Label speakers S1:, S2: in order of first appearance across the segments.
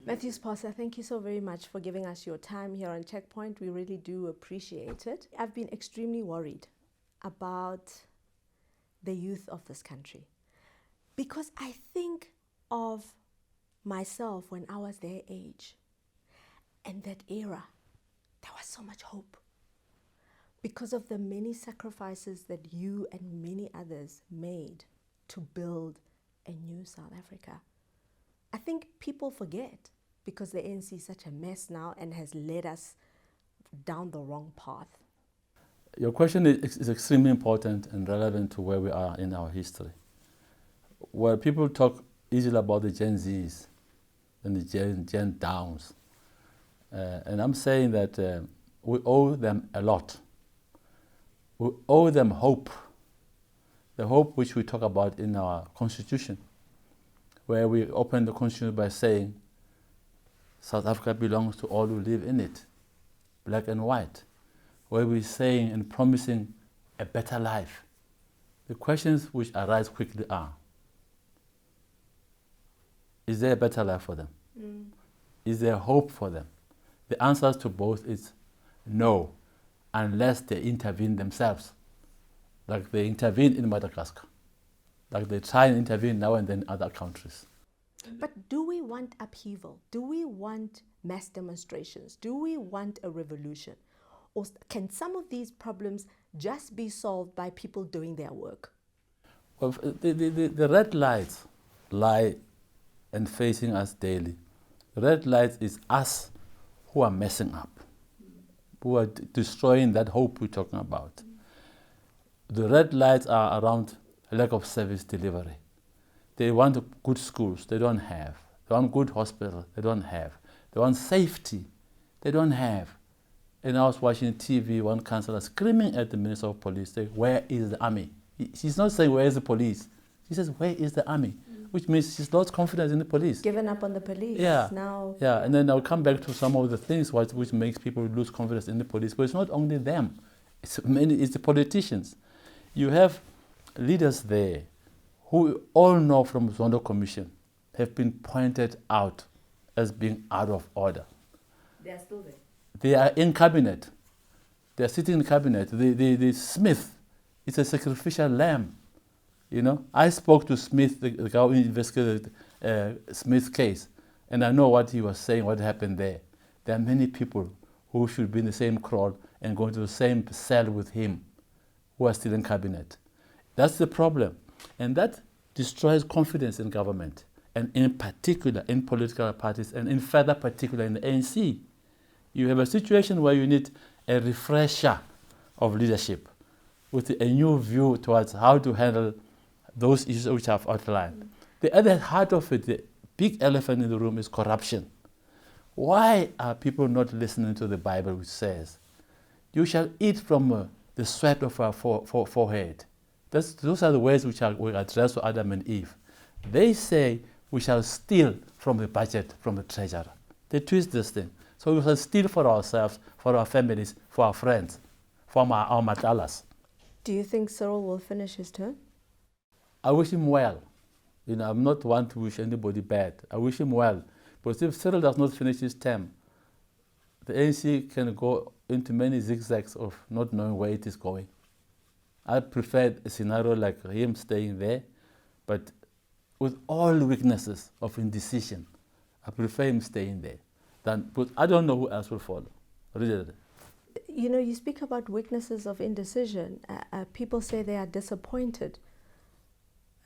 S1: Mathews Phosa, thank you so very much for giving us your time here on CheckPoint. We really do appreciate it. I've been extremely worried about the youth of this country because I think of myself when I was their age and that era. There was so much hope because of the many sacrifices that you and many others made to build a new South Africa. I think people forget because the ANC is such a mess now and has led us down the wrong path.
S2: Your question is extremely important and relevant to where we are in our history. Where people talk easily about the Gen Zs and the Gen Downs. And I'm saying that we owe them a lot. We owe them hope. The hope which we talk about in our Constitution, where we open the Constitution by saying South Africa belongs to all who live in it, black and white, where we're saying and promising a better life. The questions which arise quickly are, is there a better life for them? Is there hope for them? The answers to both is no, unless they intervene themselves, like they intervene in Madagascar, like they try and intervene now and then in other countries.
S1: But do we want upheaval? Do we want mass demonstrations? Do we want a revolution? Or can some of these problems just be solved by people doing their work?
S2: Well, the red lights lie and facing us daily. The red lights is us who are messing up, who are destroying that hope we're talking about. The red lights are around lack of service delivery. They want good schools, they don't have. They want good hospitals, they don't have. They want safety, they don't have. And I was watching TV, one councillor screaming at the Minister of Police, saying, where is the army? She's not saying, where is the police? She says, where is the army? Which means she's lost confidence in the police.
S1: Given up on the police.
S2: Yeah.
S1: Now.
S2: Yeah, and then I'll come back to some of the things which makes people lose confidence in the police. But it's not only them. It's the politicians. You have leaders there who we all know from Zondo Commission have been pointed out as being out of order.
S1: They are still there.
S2: They are in cabinet. They are sitting in cabinet. The Smith is a sacrificial lamb. You know, I spoke to Smith, the guy who investigated Smith's case, and I know what he was saying, what happened there. There are many people who should be in the same crawl and go into the same cell with him who are still in cabinet. That's the problem. And that destroys confidence in government, and in particular in political parties, and in further particular in the ANC. You have a situation where you need a refresher of leadership with a new view towards how to handle those issues which I've outlined. The other heart of it, the big elephant in the room, is corruption. Why are people not listening to the Bible which says, you shall eat from the sweat of our forehead? Those are the words which were addressed to Adam and Eve. They say we shall steal from the budget, from the treasurer. They twist this thing. So we shall steal for ourselves, for our families, for our friends, from our matalas.
S1: Do you think Cyril will finish his term?
S2: I wish him well. You know, I'm not one to wish anybody bad. I wish him well. But if Cyril does not finish his term, the ANC can go into many zigzags of not knowing where it is going. I prefer a scenario like him staying there, but with all weaknesses of indecision, I prefer him staying there. But I don't know who else will follow. Really.
S1: You know, you speak about weaknesses of indecision. People say they are disappointed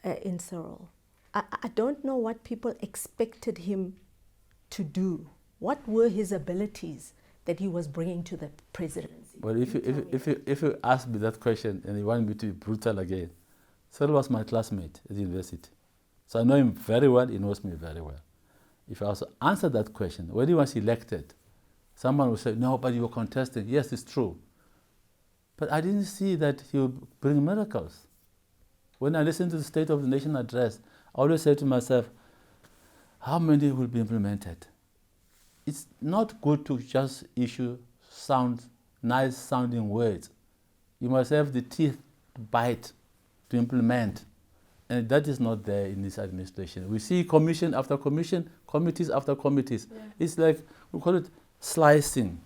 S1: in Cyril. I don't know what people expected him to do. What were his abilities that he was bringing to the presidency?
S2: Well, if you ask me that question and you want me to be brutal again, Cyril was my classmate at the university. So I know him very well, he knows me very well. If I also answer that question, when he was elected, someone would say, no, but you were contesting. Yes, it's true. But I didn't see that he would bring miracles. When I listened to the State of the Nation address, I always say to myself, how many will be implemented? It's not good to just issue nice sounding words. You must have the teeth to bite, to implement. And that is not there in this administration. We see commission after commission, committees after committees.
S1: Yeah.
S2: It's like, we call it slicing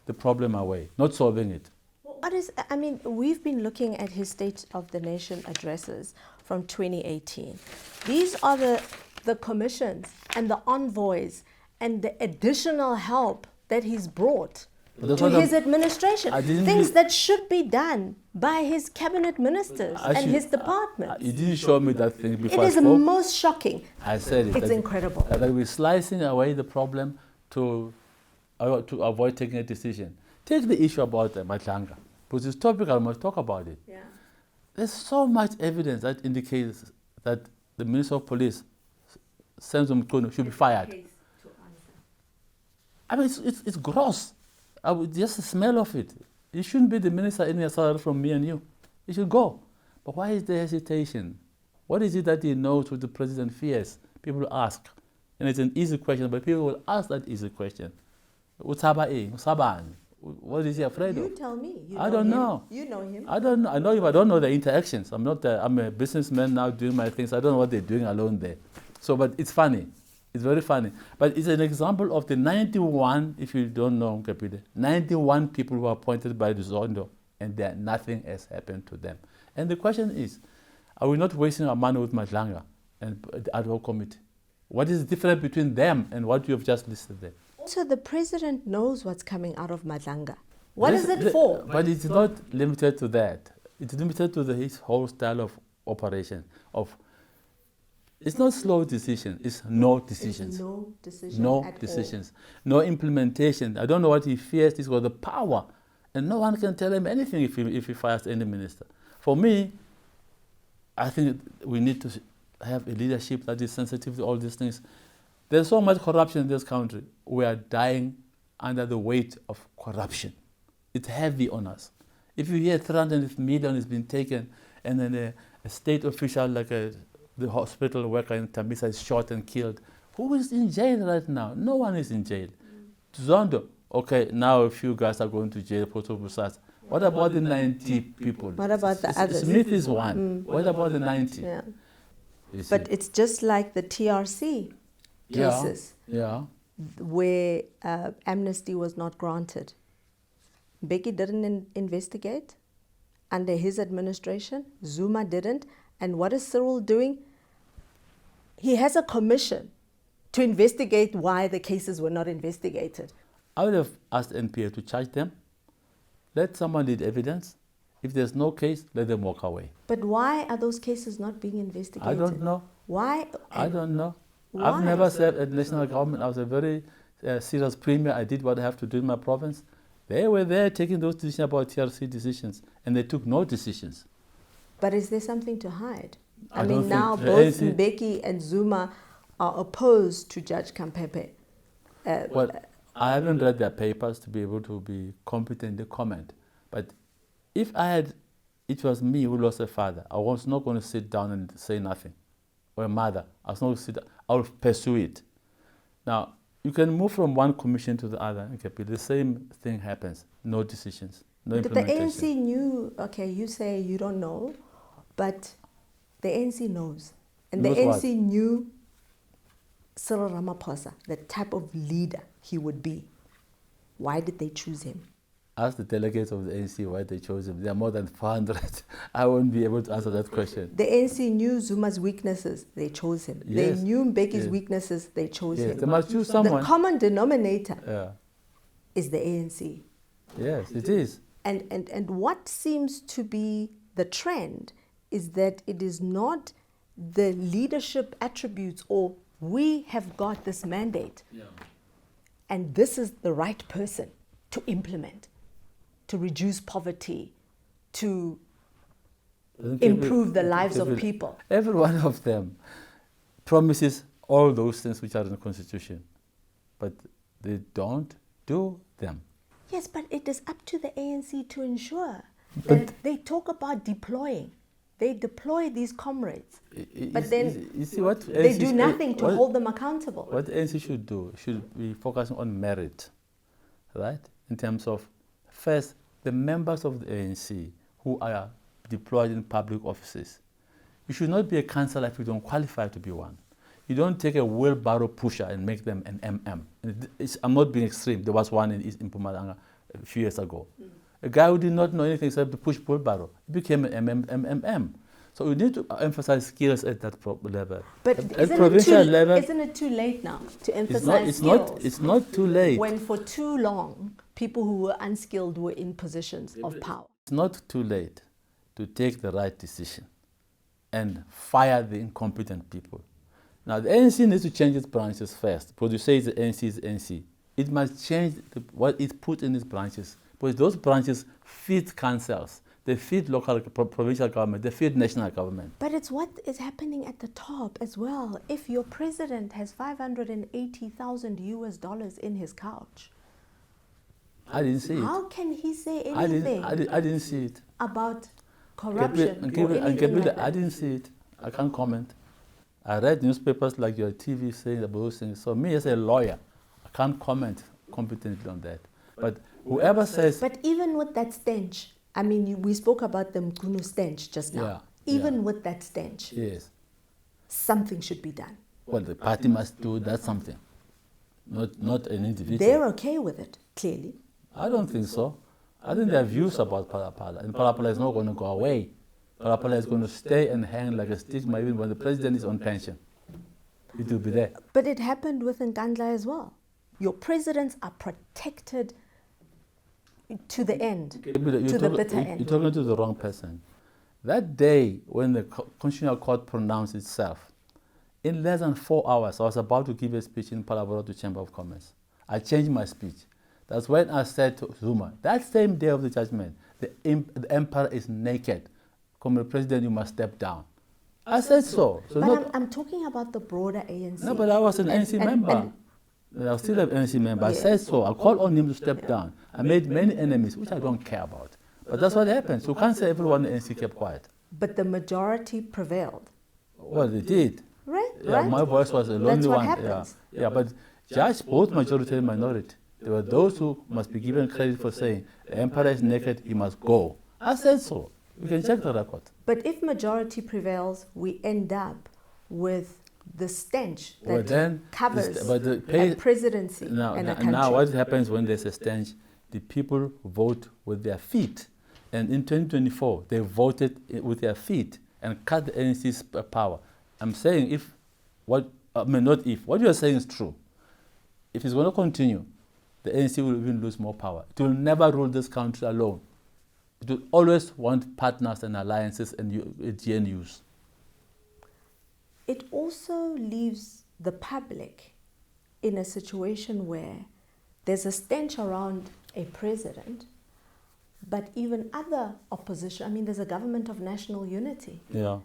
S2: the problem away, not solving it.
S1: What is, I mean, we've been looking at his State of the Nation addresses from 2018. These are the commissions and the envoys and the additional help that he's brought to his administration. Things that should be done by his cabinet ministers and his departments.
S2: You didn't show me that thing before.
S1: It is most shocking.
S2: I said it.
S1: It's incredible.
S2: That we're slicing away the problem to avoid taking a decision. Take the issue about Matlanga, because it's topical, I must talk about it.
S1: Yeah.
S2: There's so much evidence that indicates that the Minister of Police, Senzo Mkhunu, should be fired. I mean, it's gross. Just the smell of it. It shouldn't be the minister any salary from me and you. He should go. But why is there hesitation? What is it that he knows what the president fears? People ask. And it's an easy question, but people will ask that easy question. What is he afraid of?
S1: You tell me.
S2: I don't know.
S1: You know him.
S2: I don't know. I know him. I don't know the interactions. I'm a businessman now doing my things. I don't know what they're doing alone there. So, but it's funny. It's very funny. But it's an example of the 91, if you don't know Nkepile, 91 people who are appointed by the Zondo, and nothing has happened to them. And the question is, are we not wasting our money with Matlanga and the ad hoc committee? What is the difference between them and what you have just listed there?
S1: Also, the president knows what's coming out of Matlanga. What is it for?
S2: But it's not limited to that. It's limited to his whole style of operation. It's not slow decision, it's no decisions.
S1: It's no decisions
S2: No
S1: at
S2: decisions. No implementation. I don't know what he fears. He's got the power. And no one can tell him anything if he fires any minister. For me, I think we need to have a leadership that is sensitive to all these things. There's so much corruption in this country. We are dying under the weight of corruption. It's heavy on us. If you hear 300 million has been taken and then a state official like the hospital worker in Tambisa is shot and killed, who is in jail right now? No one is in jail. Zondo, okay, now a few guys are going to jail, What about the 90 people?
S1: What about the others?
S2: Smith is one. What about the 90?
S1: Yeah. But it's just like the TRC cases where amnesty was not granted. Mbeki didn't investigate under his administration. Zuma didn't. And what is Cyril doing? He has a commission to investigate why the cases were not investigated.
S2: I would have asked NPA to charge them. Let someone lead evidence. If there's no case, let them walk away.
S1: But why are those cases not being investigated?
S2: I don't know.
S1: Why?
S2: I don't know.
S1: Why?
S2: I've never served at national government. I was a very serious premier. I did what I have to do in my province. They were there taking those decisions about TRC decisions, and they took no decisions.
S1: But is there something to hide? I
S2: don't
S1: mean, now
S2: think
S1: both
S2: ANC
S1: Mbeki and Zuma are opposed to Judge Nkepile.
S2: Well, I haven't read their papers to be able to be competent to comment. But if it was me who lost a father, I was not going to sit down and say nothing. Or a mother, I was not going to sit down. I will pursue it. Now, you can move from one commission to the other. Nkepile, the same thing happens. No decisions, no implementation.
S1: But the ANC knew, okay, you say you don't know, but the ANC knows. And the ANC knew Cyril Ramaphosa, the type of leader he would be. Why did they choose him?
S2: Ask the delegates of the ANC why they chose him. There are more than 400. I won't be able to answer that question.
S1: The ANC knew Zuma's weaknesses, they chose him.
S2: Yes.
S1: They knew Mbeki's weaknesses, they chose him.
S2: They must choose someone.
S1: The common denominator is the ANC.
S2: Yes, it is.
S1: And what seems to be the trend is that it is not the leadership attributes or we have got this mandate and this is the right person to implement, to reduce poverty, to improve the lives of people.
S2: Every one of them promises all those things which are in the Constitution, but they don't do them.
S1: Yes, but it is up to the ANC to ensure that they talk about deploying. They deploy these comrades, but then
S2: you see what
S1: they do nothing to hold them accountable.
S2: What ANC should do should be focusing on merit, right? In terms of, first, the members of the ANC who are deployed in public offices. You should not be a councillor if you don't qualify to be one. You don't take a wheelbarrow pusher and make them an MM. I'm not being extreme. There was one in Mpumalanga a few years ago. A guy who did not know anything except to push wheelbarrow. He became an MMM. So we need to emphasize skills at that level.
S1: But
S2: at provincial level,
S1: isn't it too late now to emphasize skills?
S2: It's not too late.
S1: When for too long, people who were unskilled were in positions of power.
S2: It's not too late to take the right decision and fire the incompetent people. Now, the ANC needs to change its branches first. Because you say the ANC is ANC. It must change what it put in its branches. Because those branches feed councils. They feed local, provincial government. They feed national government.
S1: But it's what is happening at the top as well. If your president has $580,000 in his couch,
S2: I didn't see it.
S1: How can he say anything
S2: I didn't see it.
S1: About corruption?
S2: Nkepile, I didn't see it. I can't comment. I read newspapers like your TV saying about those things. So me as a lawyer, I can't comment competently on that. But whoever says...
S1: But even with that stench, I mean, we spoke about the Mkunu stench just now.
S2: Yeah,
S1: even with that stench,
S2: yes,
S1: something should be done.
S2: Well, the party must do that something, not an individual.
S1: They're okay with it, clearly.
S2: I don't think so. I think there are views about Phala Phala, and Phala Phala is not going to go away. Phala Phala is going to stay and hang like a stigma even when the president is on pension. It will be there.
S1: But it happened with Nkandla as well. Your presidents are protected to the end, to the bitter end.
S2: You're talking to the wrong person. That day when the Constitutional Court pronounced itself, in less than 4 hours, I was about to give a speech in Phala Phala to Chamber of Commerce. I changed my speech. That's when I said to Zuma, that same day of the judgment, the emperor is naked. Comrade President, you must step down. I said so.
S1: But I'm talking about the broader ANC.
S2: No, but I was an ANC member. I was still an ANC member. I said so. I called on him to step down. I made many enemies, which I don't care about. But that's what happened. So you can't say everyone in the ANC kept quiet.
S1: But the majority prevailed.
S2: Well, they did.
S1: Right?
S2: Yeah,
S1: right?
S2: my voice was the only
S1: That's what
S2: one.
S1: happens.
S2: Yeah, but judge both majority and minority. There were those who must be given credit for saying, the emperor is naked, he must go. I said so. You can check the record.
S1: But if majority prevails, we end up with the stench that covers a presidency and a country.
S2: Now what happens when there's a stench? The people vote with their feet. And in 2024, they voted with their feet and cut the ANC's power. I'm saying what you're saying is true. If it's going to continue, the ANC will even lose more power. It will never rule this country alone. It will always want partners and alliances and GNUs.
S1: It also leaves the public in a situation where there's a stench around a president, but even other opposition. I mean, there's a government of national unity.
S2: Yeah.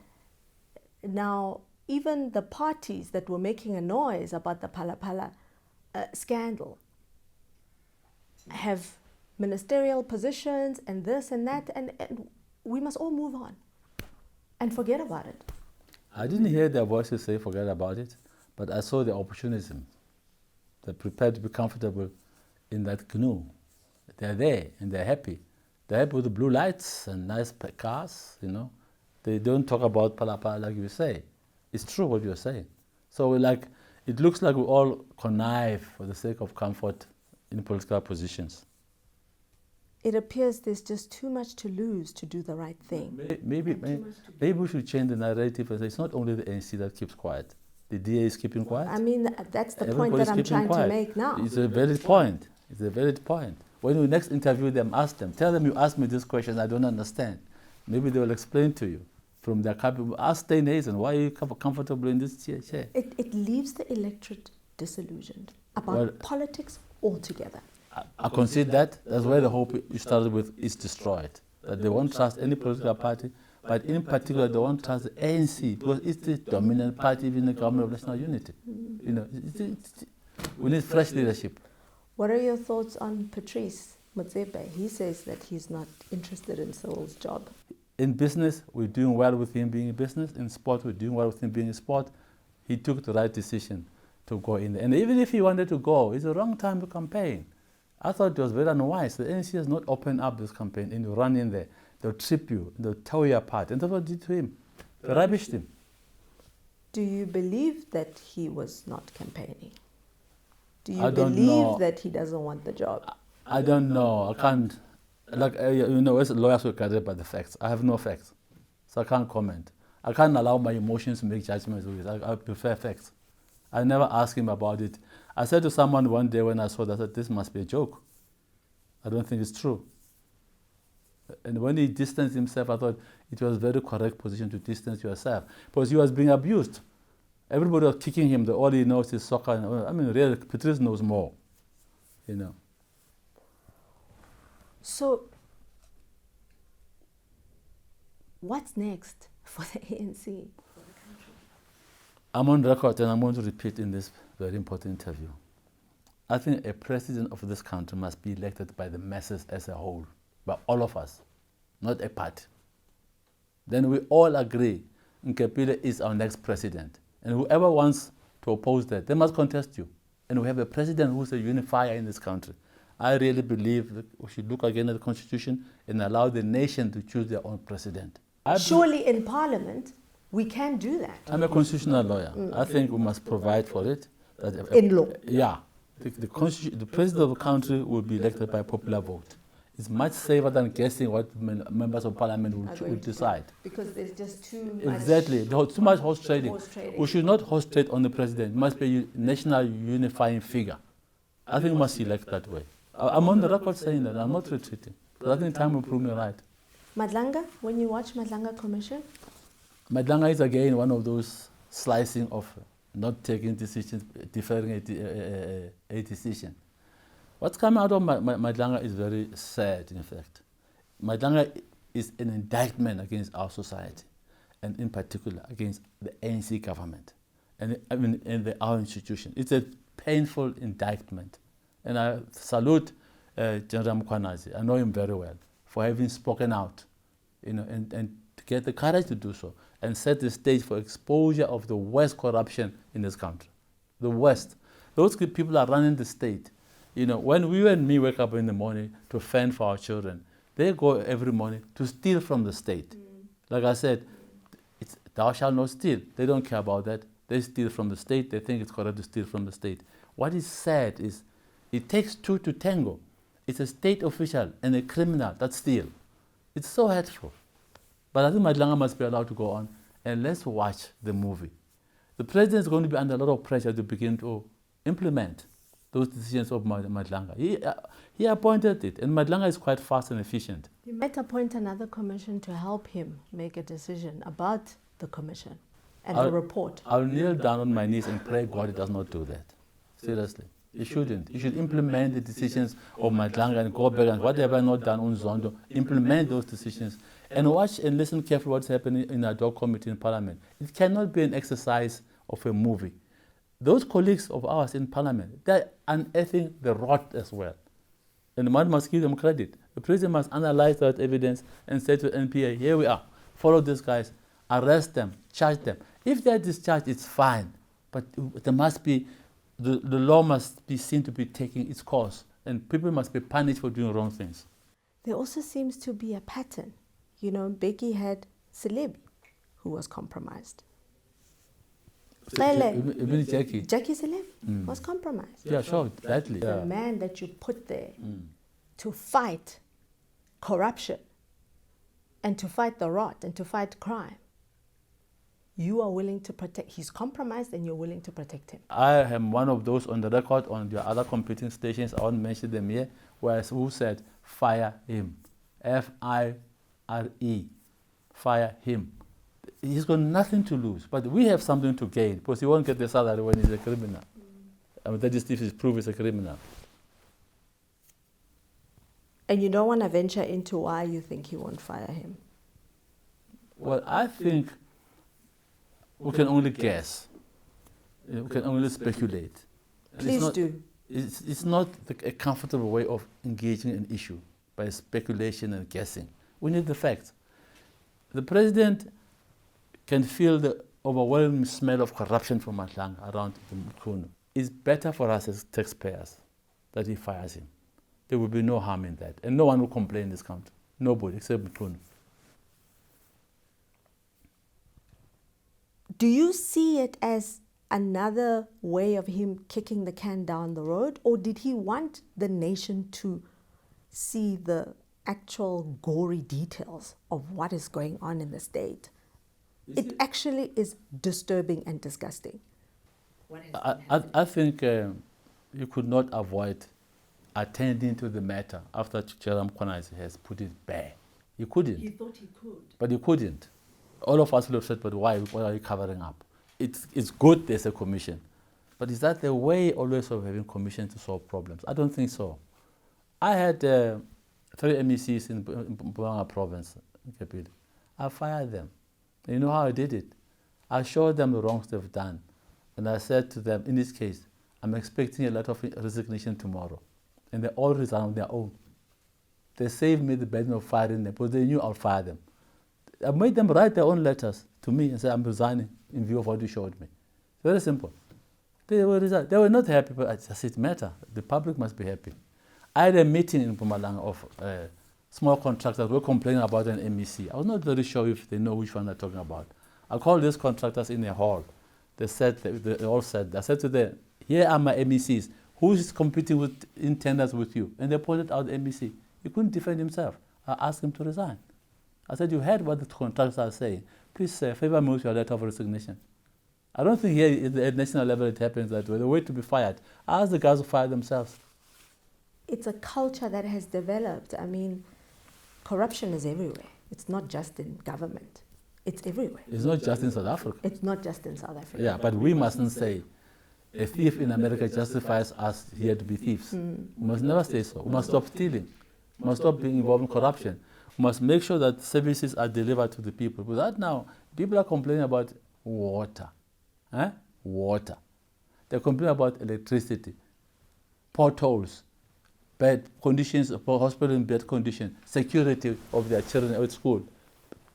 S1: Now, even the parties that were making a noise about the Phala Phala scandal have ministerial positions and this and that, and we must all move on and forget about it.
S2: I didn't hear their voices say forget about it, but I saw the opportunism. They're prepared to be comfortable in that canoe. They're there and they're happy. They're happy with the blue lights and nice cars, you know. They don't talk about Phala Phala like you say. It's true what you're saying. So it looks like we all connive for the sake of comfort in political positions.
S1: It appears there's just too much to lose to do the right thing.
S2: Maybe we should change the narrative and say it's not only the ANC that keeps quiet. The DA is keeping quiet.
S1: I mean, that's the point that I'm trying to make now.
S2: It's a valid point. It's a valid point. When you next interview them, ask them. Tell them you asked me this question I don't understand. Maybe they will explain to you. From their capital, ask Stein Hazen, why are you comfortable in this chair?
S1: It leaves the electorate disillusioned about politics altogether.
S2: I concede that. That's why the hope you started with is destroyed. That they won't trust any political party, but in particular they won't trust the ANC because it's the dominant party in the government of national unity. You know, we need fresh leadership.
S1: What are your thoughts on Patrice Motsepe? He says that he's not interested in Cyril's job.
S2: In business, we're doing well with him being in business. In sport, we're doing well with him being in sport. He took the right decision to go in there. And even if he wanted to go, it's the wrong time to campaign. I thought it was very unwise. The ANC has not opened up this campaign and you run in there. They'll trip you, they'll tear you apart. And that's what they did to him. They rubbished him.
S1: Do you believe that he was not campaigning? Do you
S2: I don't
S1: believe
S2: know.
S1: that he doesn't want the job?
S2: I don't know. I can't, like, as lawyers will guided by the facts. I have no facts, so I can't comment. I can't allow my emotions to make judgments with it. I prefer facts. I never asked him about it. I said to someone one day when I saw that, I said, this must be a joke. I don't think it's true. And when he distanced himself, I thought it was a very correct position to distance yourself, because he was being abused. Everybody was kicking him. All he knows is soccer. I mean, really, Patrice knows more, you know.
S1: So, what's next for the ANC?
S2: I'm on record, and I'm going to repeat in this very important interview. I think a president of this country must be elected by the masses as a whole, by all of us, not a party. Then we all agree Nkepile is our next president. And whoever wants to oppose that, they must contest you. And we have a president who's a unifier in this country. I really believe that we should look again at the Constitution and allow the nation to choose their own president.
S1: Surely in Parliament, we can do that.
S2: I'm a constitutional lawyer. I think we must provide for it.
S1: In law.
S2: Yeah. The president of the country will be elected by popular vote. It's much safer than guessing what members of parliament will decide.
S1: Because there's just too much.
S2: Exactly. Too much horse trading.
S1: Horse trading.
S2: We should not horse trade on the president. It must be a national unifying figure. I think we must elect that way. I'm on the record saying that. I'm not retreating. But I think time will prove me right.
S1: Madlanga, when you watch Madlanga Commission?
S2: Madlanga is again one of those slicing of not taking decisions, deferring a decision. What's coming out of Madlanga is very sad, in fact. Madlanga is an indictment against our society, and in particular against the ANC government and our institution. It's a painful indictment. And I salute General Mkhwanazi. I know him very well for having spoken out, and to get the courage to do so and set the stage for exposure of the worst corruption in this country. The worst. Those people are running the state. When we and me wake up in the morning to fend for our children, they go every morning to steal from the state. Like I said, it's thou shalt not steal. They don't care about that. They steal from the state. They think it's correct to steal from the state. What is sad is it takes two to tango. It's a state official and a criminal that steal. It's so hurtful. But I think Madlanga must be allowed to go on, and let's watch the movie. The president is going to be under a lot of pressure to begin to implement those decisions of Madlanga. He appointed it, and Madlanga is quite fast and efficient.
S1: You might appoint another commission to help him make a decision about the commission and the report.
S2: I'll kneel down on my knees and pray God he does not do that. Seriously. He shouldn't. He should implement the decisions of Madlanga and go back and whatever not done on Zondo, implement those decisions and watch and listen carefully what's happening in our dog committee in Parliament. It cannot be an exercise of a movie. Those colleagues of ours in Parliament, they're unearthing the rot as well. And one must give them credit. The president must analyze that evidence and say to NPA, here we are, follow these guys, arrest them, charge them. If they're discharged, it's fine. But there must be, the law must be seen to be taking its course, and people must be punished for doing wrong things.
S1: There also seems to be a pattern. Becky had Celebi, who was compromised.
S2: Even Jackie
S1: Celebi was compromised.
S2: Yeah, sure, badly.
S1: The man that you put there to fight corruption and to fight the rot and to fight crime, you are willing to protect. He's compromised and you're willing to protect him.
S2: I am one of those on the record on the other competing stations, I won't mention them here, who said, fire him. Fire, fire him. He's got nothing to lose, but we have something to gain, because he won't get the salary when he's a criminal. That is if he's proved he's a criminal.
S1: And you don't want to venture into why you think he won't fire him?
S2: Well, I think we can only guess. We can only speculate.
S1: Please do.
S2: It's not a comfortable way of engaging an issue by speculation and guessing. We need the facts. The president can feel the overwhelming smell of corruption from Madlanga around Mkhunu. It's better for us as taxpayers that he fires him. There will be no harm in that. And no one will complain in this country. Nobody except Mkhunu.
S1: Do you see it as another way of him kicking the can down the road, or did he want the nation to see the actual gory details of what is going on in the state? It actually is disturbing and disgusting.
S2: I think you could not avoid attending to the matter after Cyril Ramaphosa has put it bare. He couldn't.
S1: He thought he could.
S2: But he couldn't. All of us would have said, but why are you covering up? It's good there's a commission. But is that the way always of having commission to solve problems? I don't think so. I had 3 MECs in Mpumalanga province, Nkepile. I fired them. You know how I did it? I showed them the wrongs they've done. And I said to them, in this case, I'm expecting a letter of resignation tomorrow. And they all resigned on their own. They saved me the burden of firing them, because they knew I'll fire them. I made them write their own letters to me and say, I'm resigning in view of what you showed me. Very simple. They were not happy, but I said, it matter. The public must be happy. I had a meeting in Mpumalanga of small contractors who were complaining about an MEC. I was not very sure if they know which one they're talking about. I called these contractors in a hall. They all said, I said to them, here are my MECs. Who is competing in tenders with you? And they pointed out the MEC. He couldn't defend himself. I asked him to resign. I said, you heard what the contractors are saying. Please favor me with your letter of resignation. I don't think here at national level it happens that way. The way to be fired. I asked the guys to fire themselves.
S1: It's a culture that has developed. I mean, corruption is everywhere. It's not just in government. It's everywhere.
S2: It's not just in South Africa.
S1: It's not just in South Africa.
S2: Yeah, but we mustn't say a thief in America justifies us here to be thieves. We must never say so. We must stop stealing. We must stop being involved in corruption. We must make sure that services are delivered to the people. But that now, people are complaining about water. Water. They complain about electricity, potholes, bad conditions, hospital in bad condition, security of their children at school.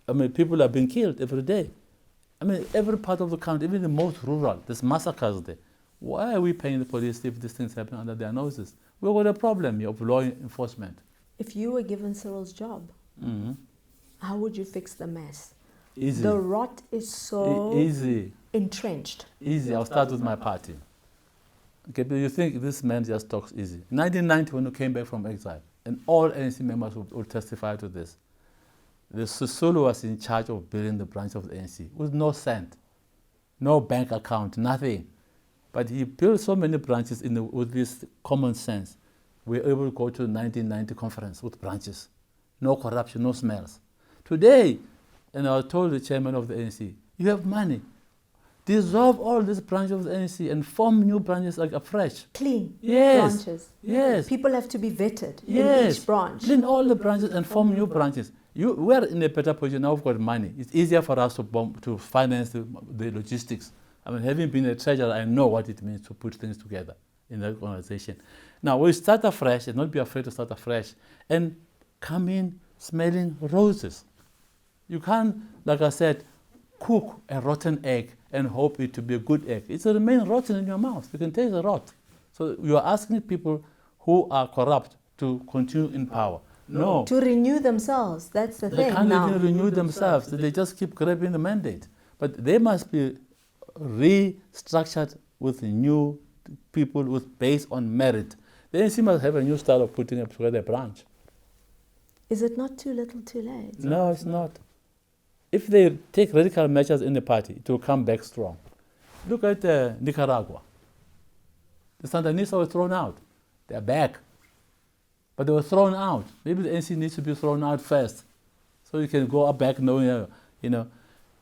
S2: I mean, people are being killed every day. I mean, every part of the country, even the most rural, there's massacres there. Why are we paying the police if these things happen under their noses? We've got a problem here of law enforcement.
S1: If you were given Cyril's job, how would you fix the mess?
S2: Easy.
S1: The rot is so
S2: easy.
S1: Entrenched.
S2: Easy. I'll start with my party. Okay, but you think this man just talks easy. 1990, when we came back from exile, and all ANC members will testify to this, the Sisulu was in charge of building the branch of the ANC with no cent, no bank account, nothing. But he built so many branches with this common sense. We were able to go to the 1990 conference with branches. No corruption, no smells. Today, and I told the chairman of the ANC, you have money. Dissolve all these branches of the ANC and form new branches like afresh.
S1: Clean
S2: Yes.
S1: branches.
S2: Yes.
S1: People have to be vetted
S2: Yes.
S1: in each branch.
S2: Clean all the branches and form new branches. We're in a better position now. We've got money. It's easier for us to finance the logistics. I mean, having been a treasurer, I know what it means to put things together in that organization. Now, we start afresh and not be afraid to start afresh and come in smelling roses. You can't, like I said, cook a rotten egg and hope it to be a good egg. It will remain rotten in your mouth. You can taste the rot. So you are asking people who are corrupt to continue in power. No.
S1: To renew themselves. That's the
S2: They
S1: thing
S2: can't
S1: now.
S2: even renew themselves. They just keep grabbing the mandate. But they must be restructured with new people based on merit. The ANC must have a new style of putting together a branch.
S1: Is it not too little too late?
S2: No, it's not. If they take radical measures in the party, it will come back strong. Look at Nicaragua. The Sandinistas were thrown out. They're back. But they were thrown out. Maybe the ANC needs to be thrown out first, so you can go back knowing,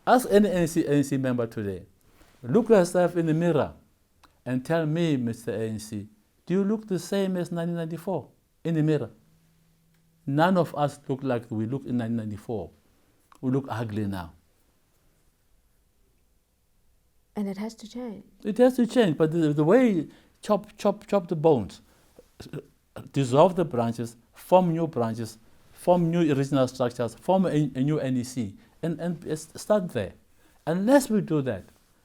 S2: Ask any ANC member today, look yourself in the mirror and tell me, Mr. ANC, do you look the same as 1994 in the mirror? None of us look like we looked in 1994. We look ugly now.
S1: And it has to change.
S2: It has to change, but the way chop the bones, dissolve the branches, form new branches, form new regional structures, form a new NEC, and start there. Unless we do that,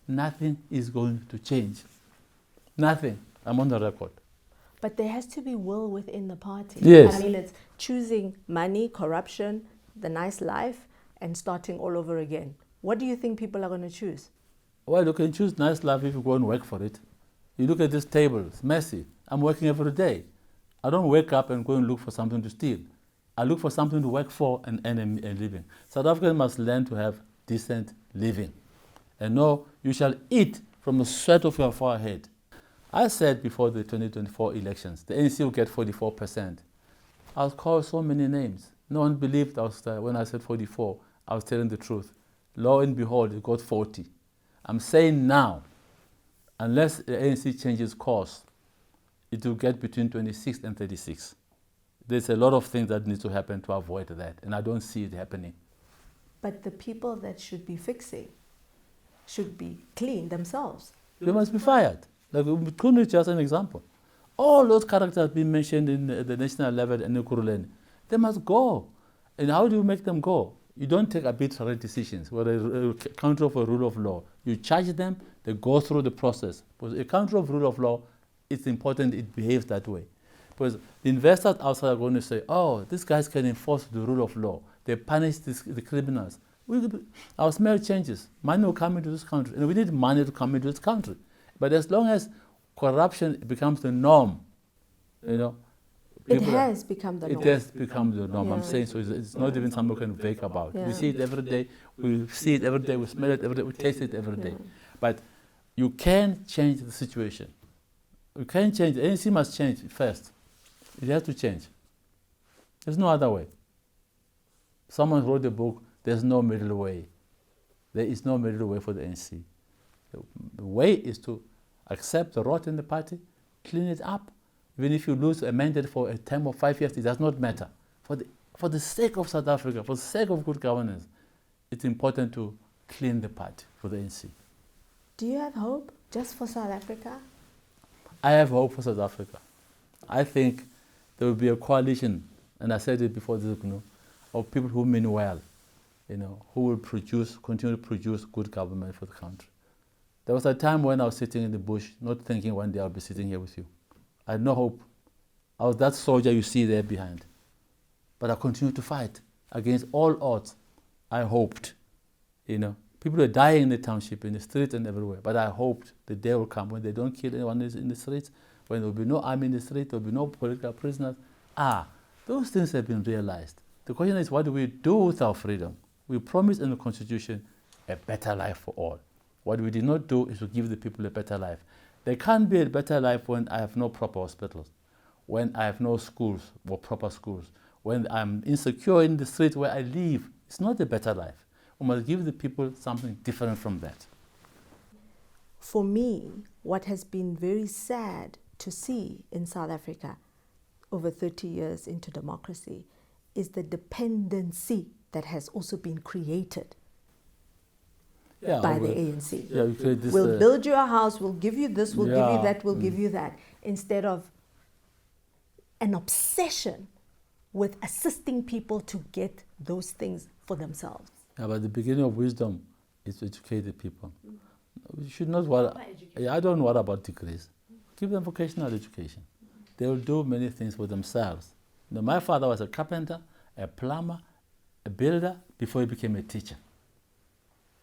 S2: nothing is going to change. Nothing. I'm on the record.
S1: But there has to be will within the party.
S2: Yes.
S1: I mean, it's choosing money, corruption, the nice life, and starting all over again. What do you think people are going to choose?
S2: Well, you can choose nice life if you go and work for it. You look at this table, it's messy. I'm working every day. I don't wake up and go and look for something to steal. I look for something to work for and earn a living. South Africans must learn to have decent living. And know you shall eat from the sweat of your forehead. I said before the 2024 elections, the ANC will get 44%. I was called so many names. No one believed when I said 44, I was telling the truth. Lo and behold, it got 40. I'm saying now, unless the ANC changes course, it will get between 26 and 36. There's a lot of things that need to happen to avoid that, and I don't see it happening.
S1: But the people that should be fixing should be clean themselves.
S2: They must be fired. Like Kunu is just an example. All those characters being mentioned in the national level and Ekurhuleni, they must go. And how do you make them go? You don't take arbitrary decisions where a country of a rule of law. You charge them, they go through the process. Because a country of rule of law, it's important it behaves that way. Because the investors outside are going to say, oh, these guys can enforce the rule of law. They punish the criminals. Our smell changes. Money will come into this country. And we need money to come into this country. But as long as corruption becomes the norm,
S1: it has become the norm.
S2: It has become the norm.
S1: Yeah.
S2: I'm saying so. It's not even something we can fake about.
S1: Yeah.
S2: We see it every day. We see it every day. We smell it every day. We taste it every day. But you can change the situation. You can change. The ANC must change first. It has to change. There's no other way. Someone wrote a book, there's no middle way. There is no middle way for the ANC. The way is to accept the rot in the party, clean it up. Even if you lose a mandate for a term of 5 years, it does not matter. For the sake of South Africa, for the sake of good governance, it's important to clean the party for the ANC.
S1: Do you have hope just for South Africa?
S2: I have hope for South Africa. I think there will be a coalition, and I said it before this, of people who mean well, who will continue to produce good government for the country. There was a time when I was sitting in the bush, not thinking one day I'll be sitting here with you. I had no hope. I was that soldier you see there behind. But I continued to fight against all odds. I hoped, people are dying in the township, in the streets and everywhere. But I hoped the day will come when they don't kill anyone in the streets, when there will be no army in the street, there will be no political prisoners. Those things have been realized. The question is, what do we do with our freedom? We promised in the Constitution a better life for all. What we did not do is to give the people a better life. There can't be a better life when I have no proper hospitals, when I have no schools or proper schools, when I'm insecure in the street where I live. It's not a better life. We must give the people something different from that.
S1: For me, what has been very sad to see in South Africa over 30 years into democracy is the dependency that has also been created by the ANC.
S2: Yeah, you create this,
S1: we'll build you a house, we'll give you this, we'll give you that, we'll give you that, instead of an obsession with assisting people to get those things for themselves.
S2: Yeah, but the beginning of wisdom is to educate the people. We should not worry. I don't worry about degrees. Give them vocational education. They will do many things for themselves. My father was a carpenter, a plumber, a builder before he became a teacher.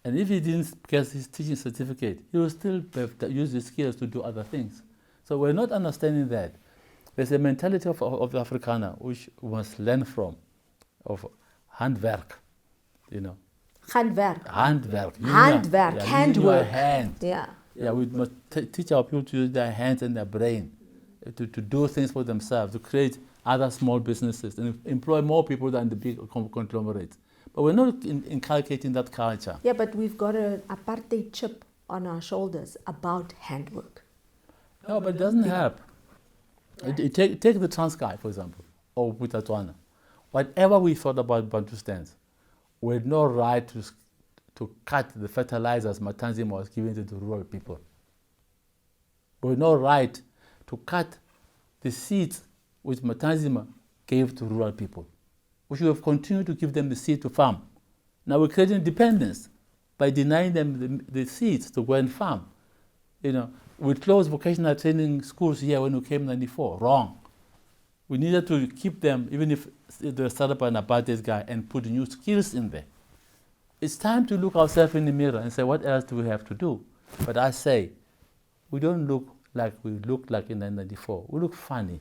S2: And if he didn't get his teaching certificate, he will still use his skills to do other things. So we're not understanding that. There's a mentality of the Afrikaner which we must learn from, of handwerk,
S1: Handwerk.
S2: Handwerk.
S1: Handwerk. Handwork.
S2: Hand.
S1: Yeah,
S2: we must teach our people to use their hands and their brain to do things for themselves, to create other small businesses and employ more people than the big conglomerates. But we're not inculcating that culture.
S1: Yeah, but we've got an apartheid chip on our shoulders about handwork.
S2: No, but it doesn't help. Right. Take the Transkei, for example, or Botswana. Whatever we thought about Bantustans, we had no right to cut the fertilizers Matanzima was giving to the rural people. We had no right to cut the seeds which Matanzima gave to rural people. We should have continued to give them the seed to farm. Now we're creating dependence by denying them the seeds to go and farm. We closed vocational training schools here when we came in 94. Wrong. We needed to keep them, even if they started by an apartheid guy, and put new skills in there. It's time to look ourselves in the mirror and say, what else do we have to do? But I say, we don't look like we looked like in 1994. We look funny.